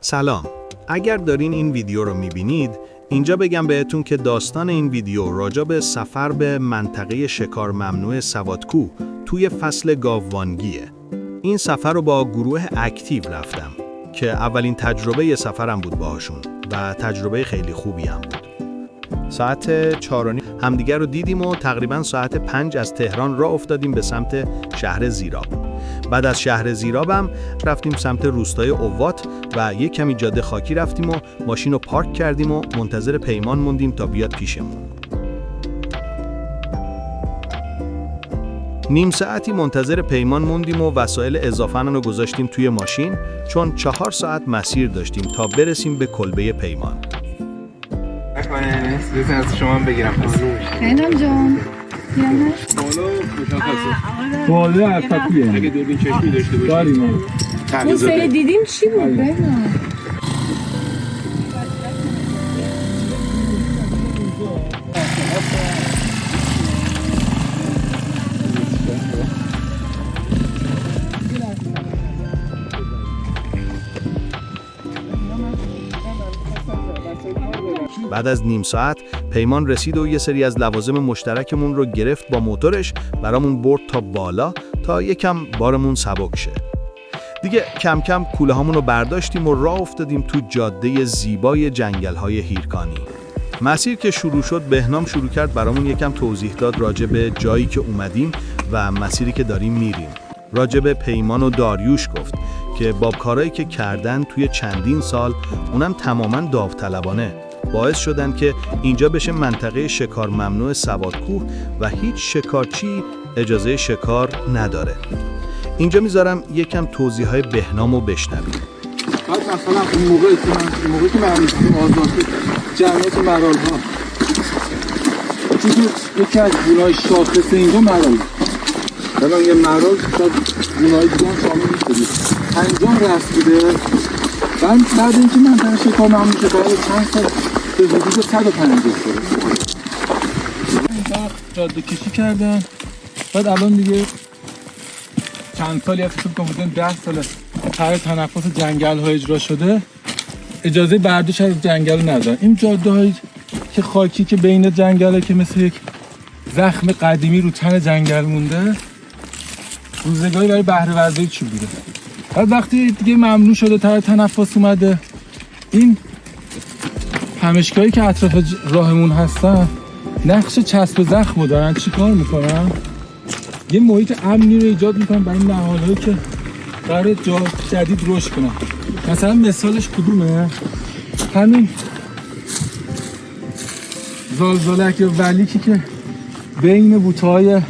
سلام. اگر دارین این ویدیو رو میبینید، اینجا بگم بهتون که داستان این ویدیو راجع به سفر به منطقه شکار ممنوع سوادکوه توی فصل گاوبانگیه. این سفر رو با گروه اکتیو رفتم که اولین تجربه سفرم بود باهاشون و تجربه خیلی خوبی هم بود. ساعت 4:30 همدیگر رو دیدیم و تقریباً ساعت 5 از تهران راه افتادیم به سمت شهر زیراب. بعد از شهر زیرابم رفتیم سمت روستای اوات و یک کمی جاده خاکی رفتیم و ماشین رو پارک کردیم و منتظر پیمان موندیم تا بیاد پیشمون. نیم ساعتی منتظر پیمان موندیم و وسایل اضافه‌مون رو گذاشتیم توی ماشین چون 4 ساعت مسیر داشتیم تا برسیم به کلبه پیمان. بزن از شما هم بگیرم پس خیلی جان بالا عرفکیه اگه دوربین چشمی داشته باشید داریم اون سری دیدیم چی بود؟ بگم بعد از نیم ساعت پیمان رسید و یه سری از لوازم مشترکمون رو گرفت با موتورش برامون برد تا بالا تا یکم بارمون سبک شه. دیگه کم کم کوله هامون رو برداشتیم و راه افتادیم تو جاده زیبای جنگل‌های هیرکانی. مسیر که شروع شد بهنام شروع کرد برامون یکم توضیح داد راجع به جایی که اومدیم و مسیری که داریم میریم. راجع به پیمان و داریوش گفت که با کارهایی که کردن توی چندین سال اونم تماماً داوطلبانه باعث شدن که اینجا بشه منطقه شکار ممنوع سوادکوه و هیچ شکارچی اجازه شکار نداره. اینجا میذارم یکم توضیحهای بهنامو بشنوید. بعد مثلا اون موقعی که من رسیدیم آزادی جمعیت مرال‌ها چون یکی از گونه‌های شاخص اینجا مرال الان یه مرال شاید گونه‌های دیگه هم شامل می‌شه. انجام رسیده بعد اینکه منطقه شکار ممنوع شد بعد چند سال به حدود 150 سال اینجا جاده کشی کردن. بعد الان دیگه چند سالی هست که بودن 10 سال طرح تنفس جنگل ها اجرا شده اجازه برداشت از جنگل رو ندارن. این جاده هایی که خاکی که بین جنگل که مثل یک زخم قدیمی رو تن جنگل مونده روزگاری برای بهره ورزی چوب بوده. بعد وقتی دیگه ممنوع شده طرح تنفس اومده این همشگاهی که اطراف راهمون هستن نقش چسب زخم دارن. چی کار میکنن؟ یه محیط امنی رو ایجاد میکنن برای نهال‌هایی که قراره جا جدید رشد کنن. مثلا مثالش کدومه؟ همین زلزلک یا ولیکی که بین بوته‌های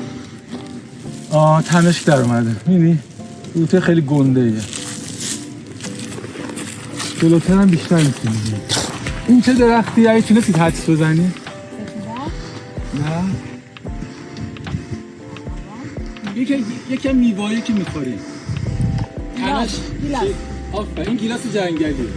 تمشک در اومده. می‌بینی؟ بوته خیلی گنده ایه. جلوتر هم بیشتر می‌تونی. این چه درختی؟ اگه تونستید حدس بزنی؟ نه؟ یکم میوه‌ای که می‌خوریم. گیلاس این گیلاس جنگلی.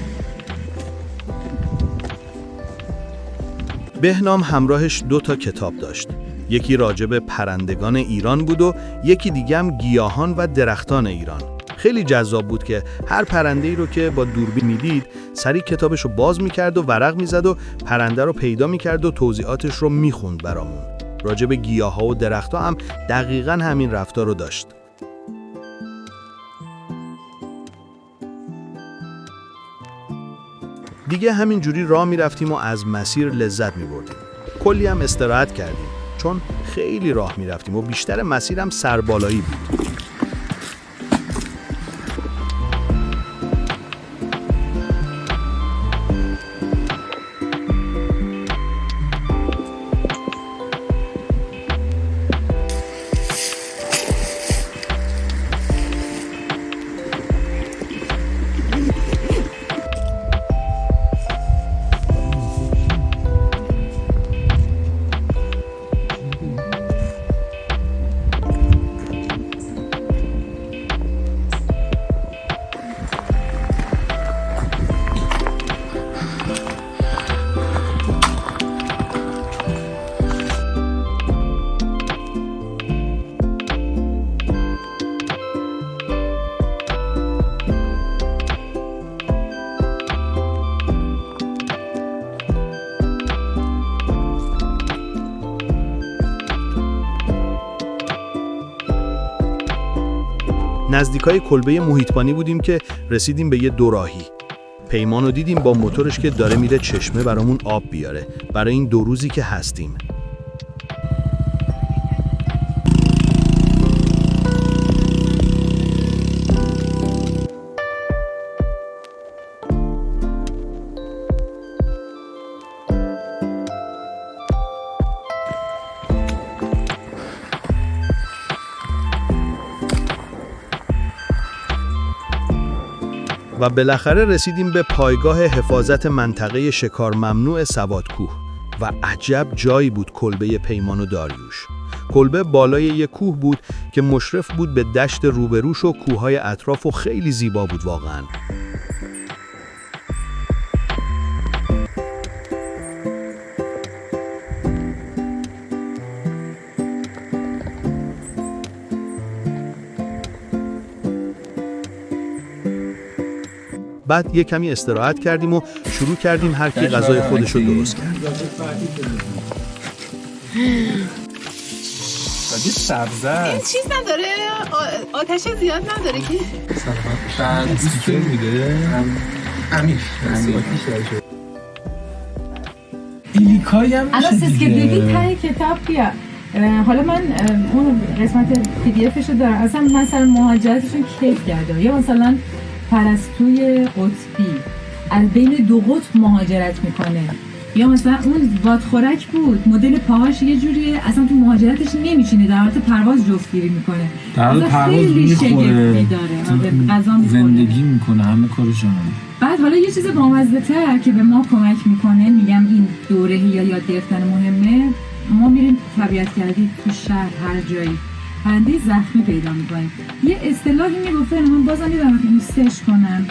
بهنام همراهش 2 تا کتاب داشت. یکی راجع به پرندگان ایران بود و یکی دیگه هم گیاهان و درختان ایران. خیلی جذاب بود که هر پرنده‌ای رو که با دوربین میدید سریع کتابش رو باز می‌کرد و ورق می‌زد و پرنده رو پیدا می‌کرد و توضیحاتش رو می‌خوند برامون. راجع به گیاه‌ها و درخت‌ها هم دقیقاً همین رفتار رو داشت. دیگه همین جوری راه می‌رفتیم و از مسیر لذت می‌بردیم. کلی هم استراحت کردیم چون خیلی راه می‌رفتیم و بیشتر مسیرم سربالایی بود. نزدیکای کلبه محیطبانی بودیم که رسیدیم به یه دوراهی. پیمانو دیدیم با موتورش که داره میره چشمه برامون آب بیاره برای این 2 روزی که هستیم. و بالاخره رسیدیم به پایگاه حفاظت منطقه شکار ممنوع سوادکوه و عجب جایی بود کلبه پیمان و داریوش. کلبه بالای یک کوه بود که مشرف بود به دشت روبروش و کوههای اطراف و خیلی زیبا بود واقعاً. بعد یه کمی استراحت کردیم و شروع کردیم هر کی غذای خودش رو درست کرد. این چیز نداره؟ آتش زیاد نداره که؟ ایلیکایی هم الان سیز که دیدی ته کتاب بیا. حالا من اون قسمت PDF رو دارم. اصلا مثلا مهاجرتشون کیف کرده یا مثلا پرستوی قطبی از بین 2 قطب مهاجرت میکنه یا مثلا اون بادخورک بود مدل پاهاش یه جوریه اصلا تو مهاجرتش نمیچینه در حالت پرواز جفتگیری میکنه در حالت پرواز میخوره زندگی میکنه همه کارشو. بعد حالا یه چیز بامزه تر که به ما کمک میکنه میگم این دوره یا یاد گرفتن مهمه. ما میریم طبیعت گردی تو شهر هر جایی پرنده زخمی پیدا میکنیم. یه اصطلاحی میگفته من بازم میدونم که سرچ کنم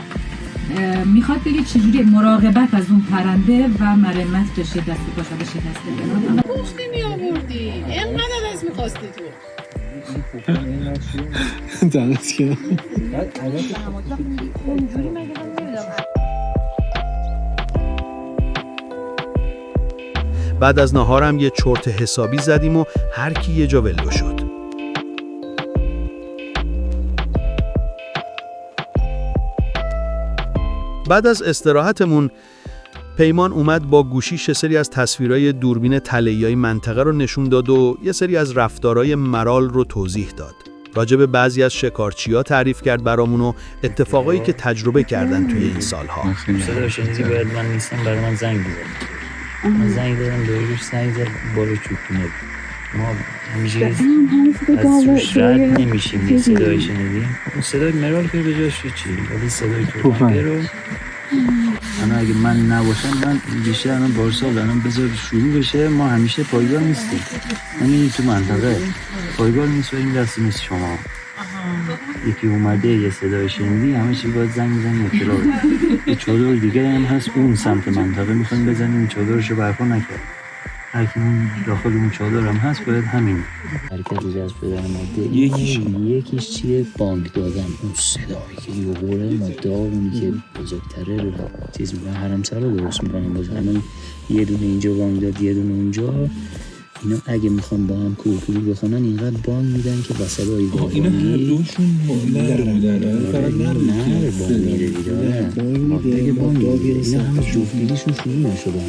میخواد بگه چجوری مراقبت از اون پرنده و مرمت بشه دست پاشو بشه دست بگیرن. پختی میآوردی اینقدر از میخواستی تو درست که بعد از نهارم یه چرت حسابی زدیم و هر کی یه جا ولو شد. بعد از استراحتمون پیمان اومد با گوشیش سری از تصویرهای دوربین طلایی‌های منطقه رو نشون داد و یه سری از رفتارهای مرال رو توضیح داد. راجع به بعضی از شکارچی‌ها تعریف کرد برامون و اتفاقایی که تجربه کردن توی این سالها. صدا شنیدی باید من نیستم برای من زنگ بزن. من زنگ دادم داریوش زنگ زد بالا چوبونه. ما همیشه از روش رد نمیشیم یه صدای شنیدیم. اون صدای مرال که به جاش چی؟ ولی صدای توفنگ رو انا اگه من نباشم من بیشتر الان بارسال الان بذار شروع بشه ما همیشه پایگاه نیستیم. همین تو منطقه پایگاه نیست و این دستی نیست شما. یکی اومده یه صدای شنیدی همه چی باید زنگ بزنیم اطلاع بده. یه چادر دیگه هم هست اون سمت منطقه میخوایم بزنیم این چادرشو برپا نکرد. هر کی اون داخل اون چادر هم هست باید همین حرکت جذب بدن ماده. یکیش چیه بانک دادن اون صدایی که یوغوره ماده اونی که بزرگتره رو چیز میکنه حرمسرا رو درست میکنن باز همین یه دونه اینجا بانک داد یه دونه اونجا. اینا اگه میخوان با هم کورکوری بخونن اینقدر بانک میدن که با صدایی بانکی اینا هر دوشون نر بودن نه بانک میره دیگه بانک میره اینا همه جفتگیشون شروع نشده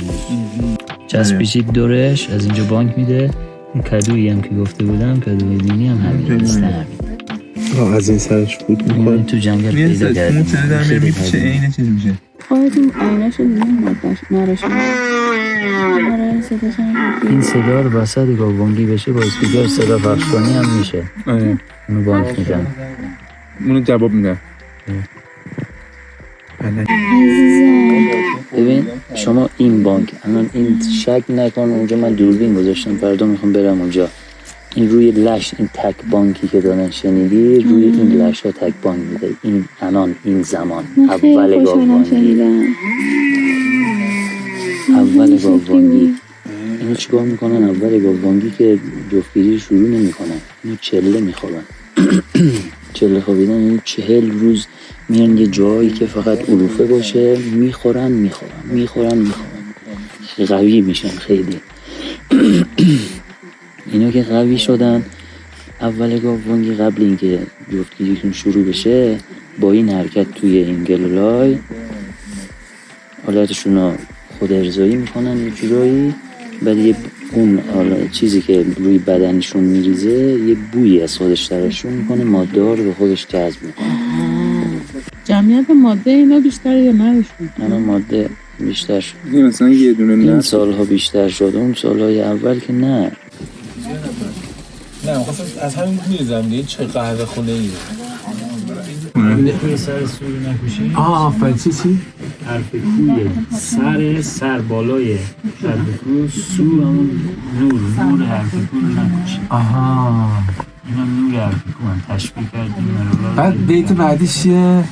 چسبیشید دورش از اینجا بانک میده. این کدویی هم که گفته بودم کدوی دینی هم همین مثل همین از این سرش بود میکنه تو جنگل پیدا کردیم خیلی چه اینه چیز میشه خواهدیم آینه شد نرشون این صدا رو وسط گاوبانگی بشه با اسپیکر صدا پخش کنی هم میشه. اونو بانک میدن اونو جواب میدن. ببین شما این بانک الان این شک نکن اونجا من دوربین گذاشتم فردا میخوام برم اونجا این روی لش این تک بانکی که دادن شنیدی روی این لش ها تک بانک میده این الان این زمان اول گاوبانگی اینو چیکار میکنن اول گاوبانگی که جفتگیری شروع نمیکنن اینو چله میخوابن چله خوابیدن این 40 روز میان یه جایی که فقط علوفه باشه میخورن قوی میشن خیلی اینا که قوی شدن اول گاوانگی قبل اینکه جفتگیریتون شروع بشه با این حرکت توی این گلولای حالتشون رو خود ارضایی میکنن یه جورایی، بعد یه اون چیزی که روی بدنشون میریزه یه بویی از خودش ترشون میکنه، ماده ها رو به خودش جذب میکنه. جمعیت ماده اینا بیشتر یا نداشتون؟ الان ماده بیشتر شد، مثلا یه دونه این سالها بیشتر شد، اون سالهای اول که نه. نه خواستم از همین میریزم دیگه. چه قهوه خونه ای توی سر سوی نکوشی؟ آفرین. چی؟ حرف کویه، سر بالای حرف کو، سو همون نور حرف کو رو نکوشی. آها، این هم نور حرف کو هم تشبیه کردیم. بعد بیت بعدیش چیه؟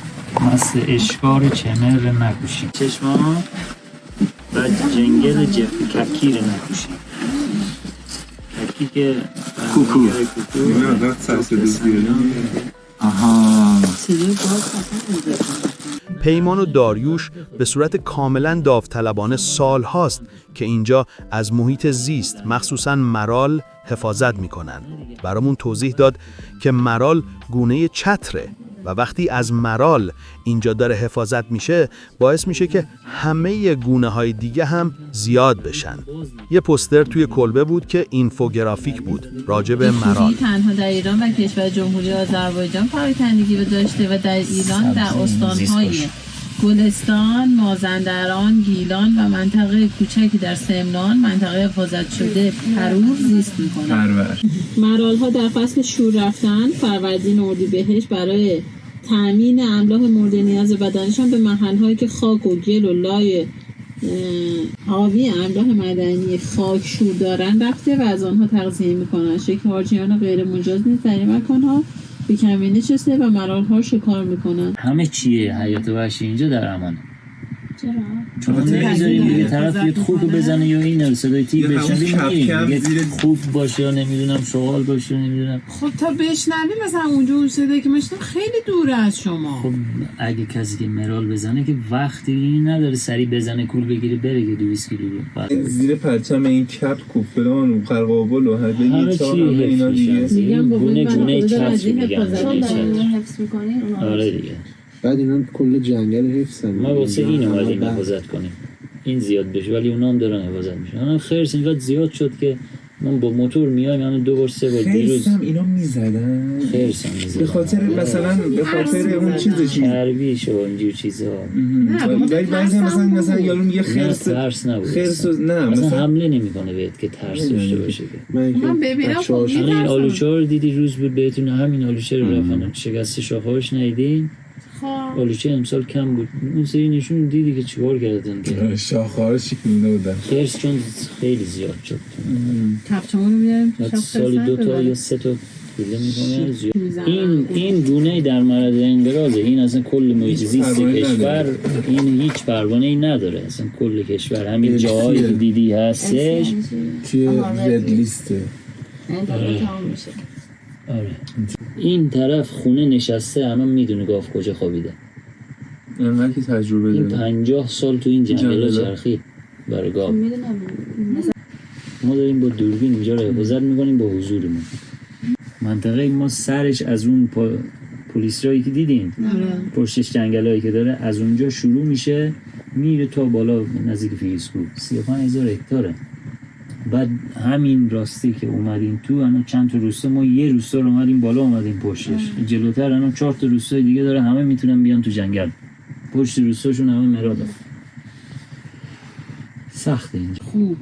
مثل اشکار چمر رو نکوشی، چشم ها، بعد جنگل جفی ککی رو نکوشی. ککی که کوکو. اینا داد سرسده زیاده. آها. پیمان و داریوش به صورت کاملا داوطلبانه سال هاست که اینجا از محیط زیست مخصوصاً مرال حفاظت میکنن. برامون توضیح داد که مرال گونه چتره و وقتی از مرال اینجا داره حفاظت میشه باعث میشه که همه گونه های دیگه هم زیاد بشن. یه پوستر توی کلبه بود که اینفوگرافیک بود راجع به مرال. تنها در ایران و کشور جمهوری آذربایجان پراکندگی داشته و در ایران در استانهای گلستان، مازندران، گیلان و منطقه کوچکی در سمنان منطقه حفاظت شده پرور زیست می‌کنند. مرال‌ها در فصل شور رفتن فروردین اردیبهشت برای تأمین املاح مورد نیاز بدنشان به محل‌هایی که خاک و گل و لای حاوی املاح معدنی خاکشور دارند رفته و از آنها تغذیه می‌کنند. شکارچیان غیر مجاز نیز در این مکان‌ها به کمینه نشسته و مرال‌ها شکار می‌کنند. همه چیه حیات وحشی اینجا در امانه. چون نمیذاریم دیگه طرف یه خوب بزنه یا این صدای تیر بشنویم میگه خوب باشه یا نمیدونم شغال باشه نمیدونم. خب تا بشنویم مثلا اونجا اون صدایی که میشنم خیلی دوره از شما. خب اگه کسی که مرال بزنه که وقتی نداره سری بزنه کول بگیره بره که 200 کیلو زیر پرچم این کپ کوفلان و قرقاول و هر همه چی اینا دیگه گونه چتر میگن. حفظ می‌کنین آره دیگه. بعد اینا کل جنگل حفظن. ما واسه این اومدیم حفاظت کنیم این زیاد بشه ولی اونا هم دارن حفاظت میشن. اونم خرس اینقدر زیاد شد که من با موتور میایم یعنی 2 بار 3 بار دیروز خرس هم اینا میزدن. خرس هم میزدن به خاطر مثلا به خاطر اون چیزش چربیش و اینجور چیزها. ولی بعضی مثلا یارو میگه خرس ترس نبود. خرس نه مثلا مثلا حمله نمیکنه بهت که ترس داشته باشه. من ببینم خب این آلوچه رو دیدی روز بود بهتون همین آلوچه رو رفتن شکست شاخه‌اش ندیدین؟ آلوچه امسال کم بود. اون سری نشون دیدی که چیکار کردن که شاخه‌ها شکونده بودن. خرس چون خیلی زیاد شد. کفشمون رو بیاریم سالی 2 تا یا 3 تا پیله می‌کنه. این گونه در معرض انقراضه. این اصلا کل محیط زیست کشور این هیچ پروانه‌ای نداره. اصلا کل کشور همین جاهایی که دیدی هستش توی رد لیسته. آره. این طرف خونه نشسته الان میدونه گاو کجا خوابیده. انقدر که تجربه این داره. 50 سال تو این جنگل چرخی برای گاو. ما داریم با دوربین اینجا رو حفاظت میکنیم با حضورمون. منطقه ما سرش از اون پلیس رایی که دیدین پشتش جنگلایی که داره از اونجا شروع میشه میره تا بالا نزدیک فیسکو 35,000 هکتاره. بعد همین راستی که اومدیم تو الان چند تا روستا ما یه روستا رو اومدیم بالا اومدیم پشتش جلوتر الان 4 تا روستای دیگه داره همه میتونن بیان تو جنگل پشت روستاشون همه مرادا. سخته اینجا. خوب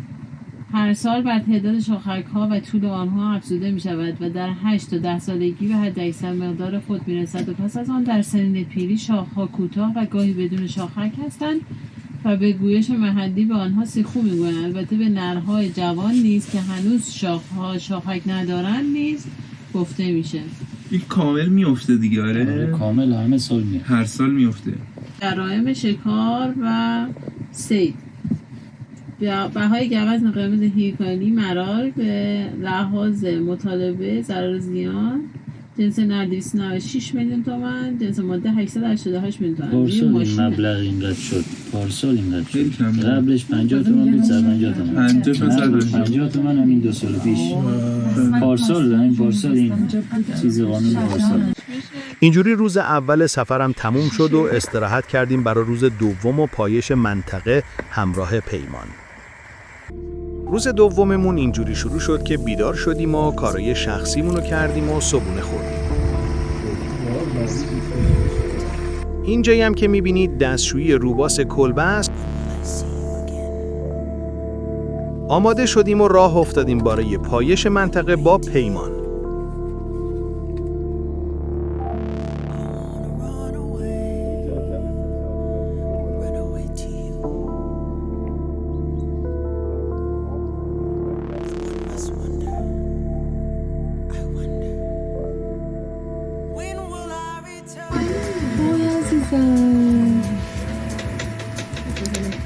هر سال بر تعداد شاخک‌ها و طول آنها افزوده می شود و در 8 تا 10 سالگی به حد اکثر مقدار خود می رسد و پس از آن در سنین پیری شاخه‌ها کوتاه و گاهی بدون شاخک هستند و به گویش محلی به آنها سیخو میگویند. البته به نرهای جوان نیز که هنوز شاخک ندارند نیز گفته میشه. این کامل میفته دیگه. آره کامل همه سال میاد. هر سال میفته. جرائم شکار و صید. بهای گوزن قرمز هیرکانی مرال به لحاظ مطالبه ضرر زیان جنس نر 296 میلیون تومان، جنس ماده 888 میلیون تومان. پارسال این مبلغ اینقدر شد. پارسال اینقدر شد. قبلش 50 تومان بود، 150 تومان. 50 تومان همین 2 سال پیش. پارسال این چیز قانون پارسال. اینجوری روز اول سفرم تموم شد و استراحت کردیم برای روز دوم و پایش منطقه همراه پیمان. روز دوممون اینجوری شروع شد که بیدار شدیم و کارهای شخصیمونو کردیم و صبحونه خوردیم. اینجایی هم که میبینید دستشویی روباس کلبه است. آماده شدیم و راه افتادیم برای پایش منطقه با پیمان.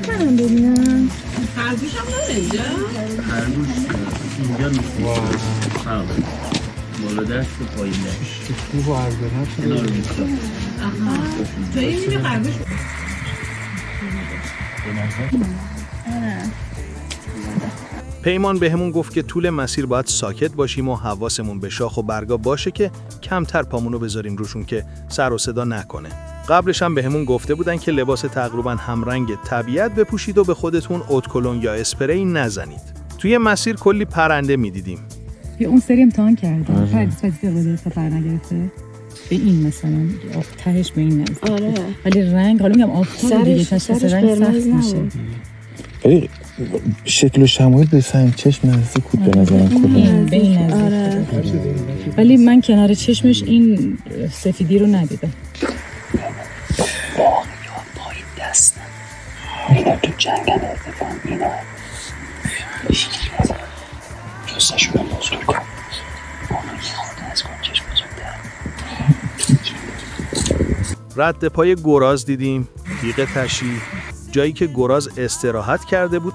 منم ببینم خرگوش هم داره اینجا؟ خرگوش اینجا فرق بالا دست و پایین دست خوب و عرضه کنار میستا. تو یه میبینی خرگوش؟ پیمان بهمون گفت که طول مسیر باید ساکت باشیم و حواسمون به شاخ و برگا باشه که کمتر پامونو بذاریم روشون که سر و صدا نکنه. قبلش هم بهمون گفته بودن که لباس تقریباً همرنگ طبیعت بپوشید و به خودتون اتکلون یا اسپری نزنید. توی مسیر کلی پرنده میدیدیم. یه اون سری امتحان کردم. پردیس ولی سفر نگرفته. به این مثلا تهش به این نزد. آره. ولی رنگ حالا میگم آفتاب دیگه تشخیص رنگ سخت میشه. ولی شکل و شمایل به سنگ چشم نزدیک بود به نظرم کلا. به این نزدیک. آره. ولی من کنار چشمش این سفیدی رو ندیدم. پایین دستن اینا تو جنگل اتفاق اینا هیچی نزد جستشون هم بزرگ کن اونا یه خورده از کن چشم بزرگتر. رد پای گراز دیدیم، تیغ تشی، جایی که گراز استراحت کرده بود.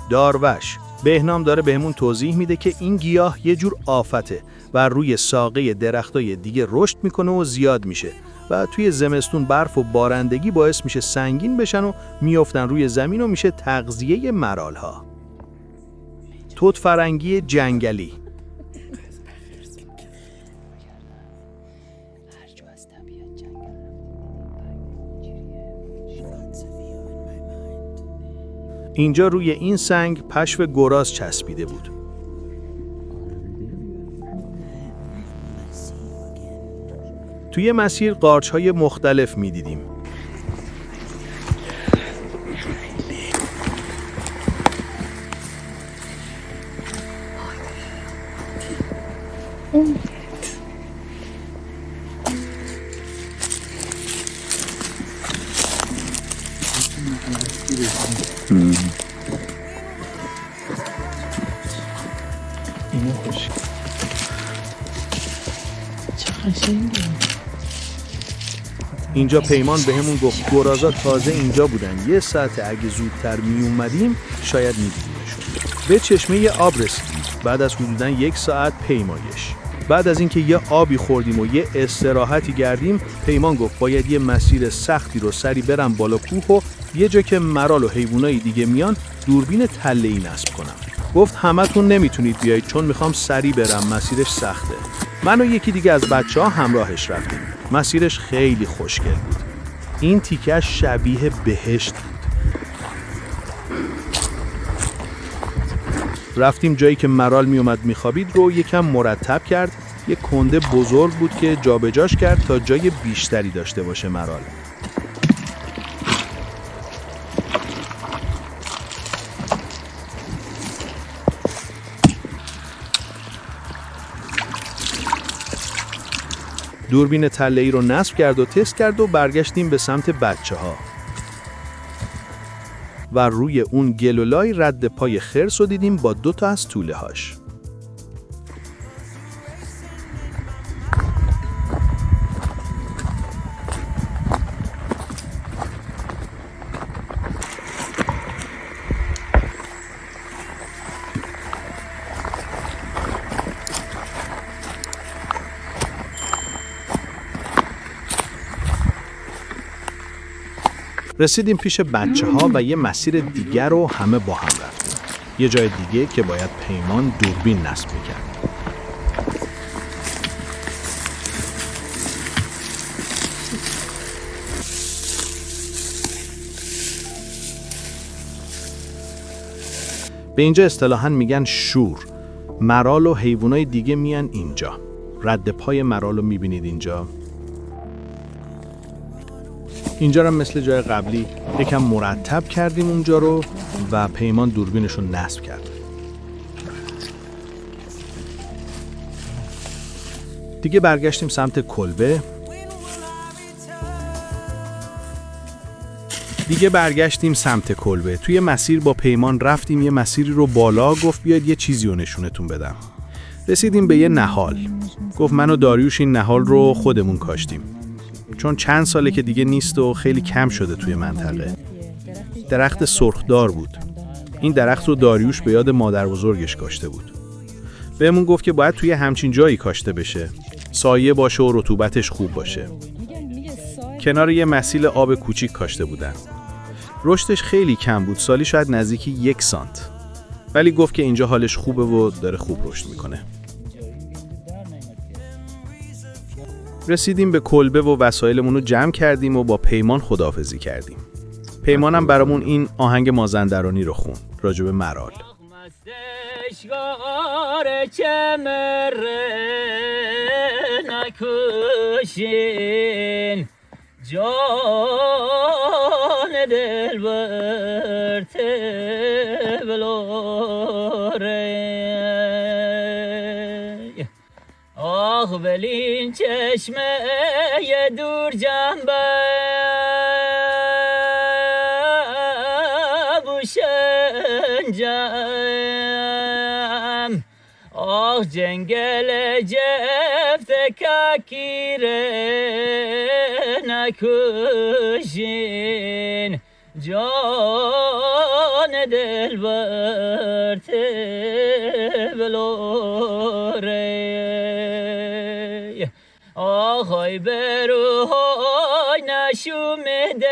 داروش بهنام داره بهمون توضیح میده که این گیاه یه جور آفته و روی ساقه درختای دیگه رشد میکنه و زیاد میشه و توی زمستون برف و بارندگی باعث میشه سنگین بشن و میافتن روی زمین و میشه تغذیه مرالها. توت فرنگی جنگلی. اینجا روی این سنگ پشو گراز چسبیده بود. توی مسیر قارچ‌های مختلف می‌دیدیم. اینو خوش چه قشنگه. اینجا پیمان بهمون گفت گرازا تازه اینجا بودن. یه ساعت اگه زودتر می اومدیم شاید می‌دیدیمشون. به چشمه آب رسیدیم. بعد از حدوداً 1 ساعت پیمایش. بعد از اینکه یه آبی خوردیم و یه استراحتی کردیم، پیمان گفت باید یه مسیر سختی رو سری برم بالا کوه و یه جا که مرال و حیوانای دیگه میان دوربین تله‌ای نصب کنم. گفت همتون نمیتونید بیایید چون میخوام سری برم، مسیرش سخته. من و یکی دیگه از بچه‌ها همراهش رفتیم. مسیرش خیلی خوشگل بود. این تیکش شبیه بهشت بود. رفتیم جایی که مرال میومد میخوابید رو یکم مرتب کرد. یه کنده بزرگ بود که جابجاش کرد تا جای بیشتری داشته باشه مرال. دوربین تله‌ای رو نصب کرد و تست کرد و برگشتیم به سمت بچه‌ها. و روی اون گلولای رد پای خرس رو دیدیم با 2 تا از توله‌هاش. رسیدیم پیش بچه‌ها و یه مسیر دیگر رو همه با هم رفتیم. یه جای دیگه که باید پیمان دوربین نصب می‌کرد. به اینجا اصطلاحاً میگن شور. مرال و حیوانای دیگه میان اینجا. رد پای مرال رو میبینید اینجا. اینجا رو مثل جای قبلی یکم مرتب کردیم اونجا رو و پیمان دوربینش رو نصب کرد. دیگه برگشتیم سمت کلبه. توی مسیر با پیمان رفتیم یه مسیری رو بالا، گفت بیاید یه چیزی رو نشونتون بدم. رسیدیم به یه نهال. گفت من و داریوش این نهال رو خودمون کاشتیم. چون چند ساله که دیگه نیست و خیلی کم شده توی منطقه. درخت سرخدار بود. این درخت رو داریوش به یاد مادر بزرگش کاشته بود. بهمون گفت که باید توی همچین جایی کاشته بشه. سایه باشه و رطوبتش خوب باشه. کنار یه مسیل آب کوچیک کاشته بودن. رشدش خیلی کم بود، سالی شاید نزدیکی 1 سانت. ولی گفت که اینجا حالش خوبه و داره خوب رشد میکنه. رسیدیم به کلبه و وسایلمون رو جمع کردیم و با پیمان خداحافظی کردیم. پیمانم برامون این آهنگ مازندرانی رو خون راجع به مرال. جان دل برته بلوره آخ ولین چشمه یه دور جنبه بوشنجم آخ جنگل جفت ککیره نکشین جان دل برته بلوره آخای بروهای نشوم دل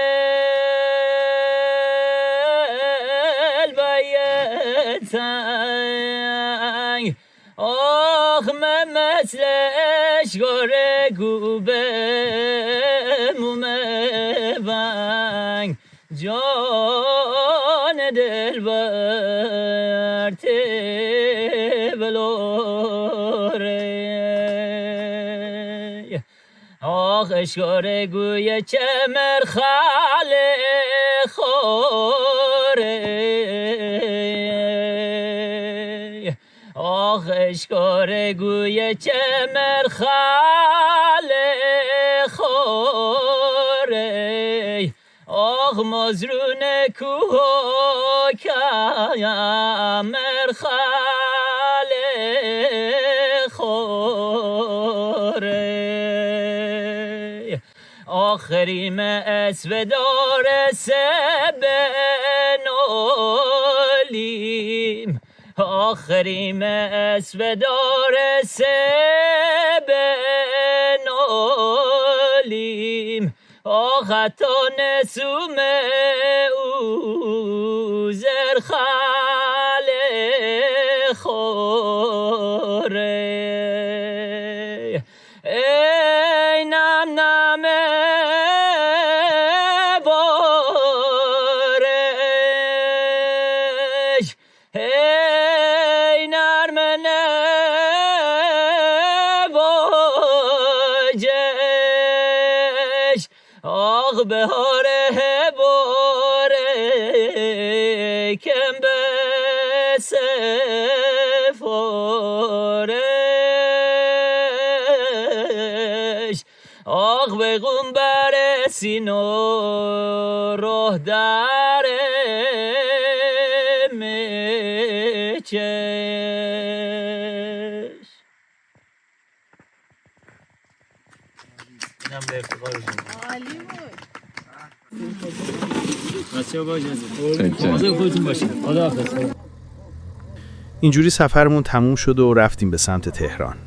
بایتنگ آخ من مثلش گره گوبه مومبنگ جان دل برته بلوره آخ اشکاره گوی چمر خاله خوره آخ اشکاره گوی چمر خاله خوره آخ مزرون کوه کمر خاله خوره آخریم اسودار سبنولیم آخریم اسودار سبنولیم آخ حتی نسوم او زرخاله خوره ای نم نمه بارش ای نرمنه باجش آخ بهاره باره کم بسفارش آخ بگم برسین و روح داره میچش اینم به افتقار عالی بود. بچه با اجازه مواظب خودتون باشید. خداحافظ. اینجوری سفرمون تموم شد و رفتیم به سمت تهران.